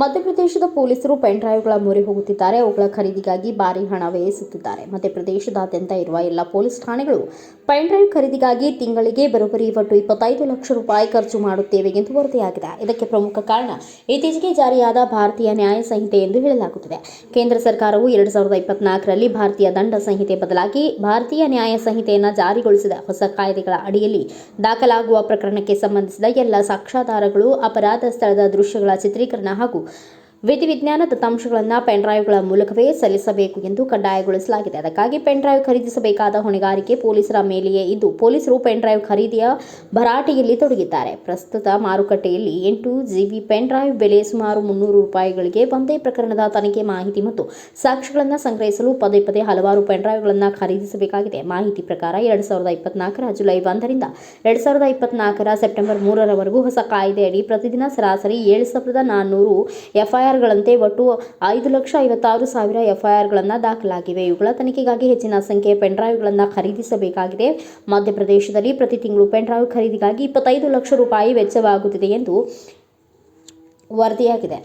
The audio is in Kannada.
ಮಧ್ಯಪ್ರದೇಶದ ಪೊಲೀಸರು ಪೆನ್ ಡ್ರೈವ್ಗಳ ಮೊರೆ ಹೋಗುತ್ತಿದ್ದಾರೆ. ಅವುಗಳ ಖರೀದಿಗಾಗಿ ಭಾರಿ ಹಣ ವ್ಯಯಿಸುತ್ತಿದ್ದಾರೆ. ಮಧ್ಯಪ್ರದೇಶದಾದ್ಯಂತ ಇರುವ ಎಲ್ಲ ಪೊಲೀಸ್ ಠಾಣೆಗಳು ಪೆನ್ ಡ್ರೈವ್ ಖರೀದಿಗಾಗಿ ತಿಂಗಳಿಗೆ ಬರೋಬ್ಬರಿ ಒಟ್ಟು 25 ಲಕ್ಷ ರೂಪಾಯಿ ಖರ್ಚು ಮಾಡುತ್ತೇವೆ ಎಂದು ವರದಿಯಾಗಿದೆ. ಇದಕ್ಕೆ ಪ್ರಮುಖ ಕಾರಣ ಇತ್ತೀಚೆಗೆ ಜಾರಿಯಾದ ಭಾರತೀಯ ನ್ಯಾಯ ಸಂಹಿತೆ ಎಂದು ಹೇಳಲಾಗುತ್ತಿದೆ. ಕೇಂದ್ರ ಸರ್ಕಾರವು 2024ರಲ್ಲಿ ಭಾರತೀಯ ದಂಡ ಸಂಹಿತೆ ಬದಲಾಗಿ ಭಾರತೀಯ ನ್ಯಾಯ ಸಂಹಿತೆಯನ್ನು ಜಾರಿಗೊಳಿಸಿದ ಹೊಸ ಕಾಯ್ದೆಗಳ ಅಡಿಯಲ್ಲಿ ದಾಖಲಾಗುವ ಪ್ರಕರಣಕ್ಕೆ ಸಂಬಂಧಿಸಿದ ಎಲ್ಲ ಸಾಕ್ಷ್ಯಾಧಾರಗಳು, ಅಪರಾಧ ಸ್ಥಳದ ದೃಶ್ಯಗಳ ಚಿತ್ರೀಕರಣ ಹಾಗೂ ವಿಧಿವಿಜ್ಞಾನ ದತ್ತಾಂಶಗಳನ್ನು ಪೆನ್ ಡ್ರೈವ್ಗಳ ಮೂಲಕವೇ ಸಲ್ಲಿಸಬೇಕು ಎಂದು ಕಡ್ಡಾಯಗೊಳಿಸಲಾಗಿದೆ. ಅದಕ್ಕಾಗಿ ಪೆನ್ ಡ್ರೈವ್ ಖರೀದಿಸಬೇಕಾದ ಹೊಣೆಗಾರಿಕೆ ಪೊಲೀಸರ ಮೇಲೆಯೇ ಇದ್ದು, ಪೊಲೀಸರು ಪೆನ್ ಡ್ರೈವ್ ಖರೀದಿಯ ಭರಾಟೆಯಲ್ಲಿ ತೊಡಗಿದ್ದಾರೆ. ಪ್ರಸ್ತುತ ಮಾರುಕಟ್ಟೆಯಲ್ಲಿ 8 GB ಪೆನ್ ಡ್ರೈವ್ ಬೆಲೆ ಸುಮಾರು 300 ರೂಪಾಯಿಗಳಿಗೆ ಒಂದೇ ಪ್ರಕರಣದ ತನಿಖೆ ಮಾಹಿತಿ ಮತ್ತು ಸಾಕ್ಷ್ಯಗಳನ್ನು ಸಂಗ್ರಹಿಸಲು ಪದೇ ಪದೇ ಹಲವಾರು ಪೆನ್ ಡ್ರೈವ್ಗಳನ್ನು ಖರೀದಿಸಬೇಕಾಗಿದೆ. ಮಾಹಿತಿ ಪ್ರಕಾರ 2024ರ ಜುಲೈ 1ರಿಂದ 2024ರ ಸೆಪ್ಟೆಂಬರ್ 3ರವರೆಗೂ ಹೊಸ ಕಾಯ್ದೆಯಡಿ ಪ್ರತಿದಿನ ಸರಾಸರಿ 7,400 ಎಫ್ಐಆರ್ಗಳಂತೆ ಒಟ್ಟು 5,56,000 ಎಫ್ಐಆರ್ಗಳನ್ನು ದಾಖಲಾಗಿವೆ. ಇವುಗಳ ತನಿಖೆಗಾಗಿ ಹೆಚ್ಚಿನ ಸಂಖ್ಯೆಯ ಪೆನ್ ಡ್ರೈವ್ಗಳನ್ನು ಖರೀದಿಸಬೇಕಾಗಿದೆ. ಮಧ್ಯಪ್ರದೇಶದಲ್ಲಿ ಪ್ರತಿ ತಿಂಗಳು ಪೆನ್ ಡ್ರೈವ್ ಖರೀದಿಗಾಗಿ 25 ಲಕ್ಷ ರೂಪಾಯಿ ವೆಚ್ಚವಾಗುತ್ತಿದೆ ಎಂದು ವರದಿಯಾಗಿದೆ.